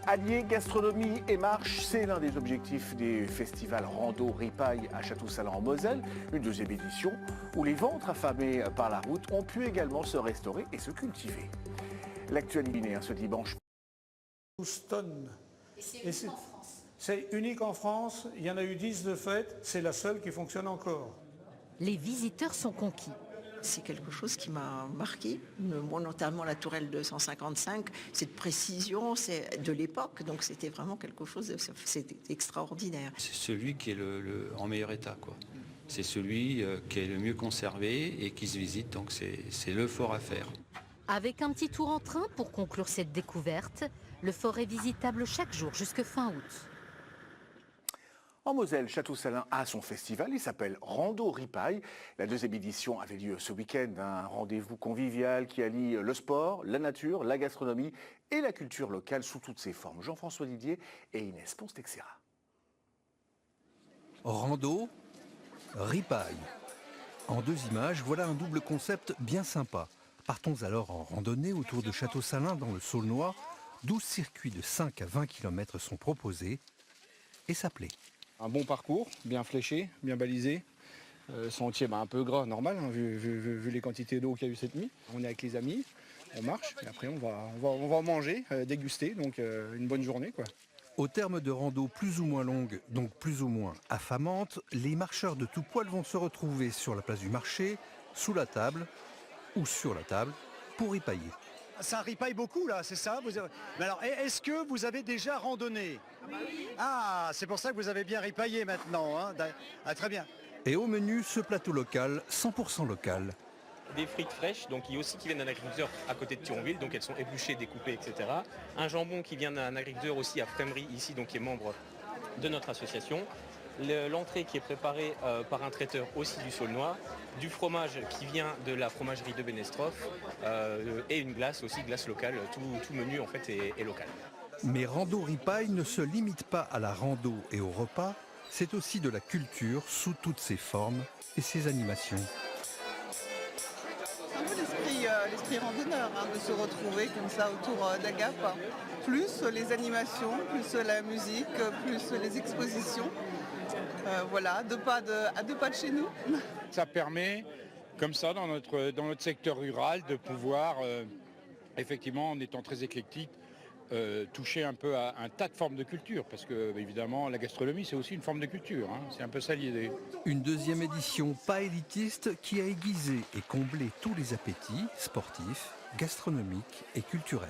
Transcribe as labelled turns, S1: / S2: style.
S1: Allier gastronomie et marche, c'est l'un des objectifs des festivals Rando Ripaille à Château-Salin en Moselle, une deuxième édition où les ventres affamés par la route ont pu également se restaurer et se cultiver. L'actualité ce dimanche.
S2: 12 tonnes.
S3: Et c'est unique en France.
S2: C'est unique en France, il y en a eu 10 de fait, c'est la seule qui fonctionne encore.
S4: Les visiteurs sont conquis.
S5: C'est quelque chose qui m'a marqué, moi, notamment la tourelle de 155, cette précision, c'est de l'époque, donc c'était vraiment quelque chose, c'était extraordinaire.
S6: C'est celui qui est en meilleur état, quoi. C'est celui qui est le mieux conservé et qui se visite, donc c'est le fort à faire.
S4: Avec un petit tour en train pour conclure cette découverte, le fort est visitable chaque jour jusque fin août.
S1: En Moselle, Château-Salin a son festival, il s'appelle Rando Ripaille. La deuxième édition avait lieu ce week-end, un rendez-vous convivial qui allie le sport, la nature, la gastronomie et la culture locale sous toutes ses formes. Jean-François Didier et Inès Ponce-Texera.
S7: Rando Ripaille. En deux images, voilà un double concept bien sympa. Partons alors en randonnée autour de Château-Salin dans le Saulnois. 12 circuits de 5 à 20 km sont proposés et ça plaît.
S8: Un bon parcours, bien fléché, bien balisé. Sentier un peu gras, normal, hein, vu les quantités d'eau qu'il y a eu cette nuit. On est avec les amis, on marche et après on va manger, déguster, donc une bonne journée, quoi.
S7: Au terme de rando plus ou moins longues, donc plus ou moins affamantes, les marcheurs de tout poil vont se retrouver sur la place du marché, sous la table ou sur la table pour ripailler.
S9: Ça ripaille beaucoup là, c'est ça? Mais alors, est-ce que vous avez déjà randonné? Oui. Ah, c'est pour ça que vous avez bien ripaillé maintenant, hein? Ah, très bien.
S7: Et au menu, ce plateau local, 100% local.
S10: Des frites fraîches, donc qui viennent d'un agriculteur à côté de Thionville, donc elles sont épluchées, découpées, etc. Un jambon qui vient d'un agriculteur aussi à Frémery, ici, donc qui est membre de notre association. L'entrée qui est préparée par un traiteur aussi du Saulnois, du fromage qui vient de la fromagerie de Bénestroff et une glace aussi, glace locale, tout menu en fait est local.
S7: Mais Rando Ripaille ne se limite pas à la rando et au repas, c'est aussi de la culture sous toutes ses formes et ses animations.
S11: C'est un peu l'esprit randonneur, hein, de se retrouver comme ça autour d'Agap. Plus les animations, plus la musique, plus les expositions. Voilà, à deux pas de chez nous.
S8: Ça permet, comme ça, dans notre secteur rural, de pouvoir, effectivement, en étant très éclectique, toucher un peu à un tas de formes de culture. Parce que, évidemment, la gastronomie, c'est aussi une forme de culture. Hein, c'est un peu ça l'idée.
S7: Une deuxième édition pas élitiste qui a aiguisé et comblé tous les appétits sportifs, gastronomiques et culturels.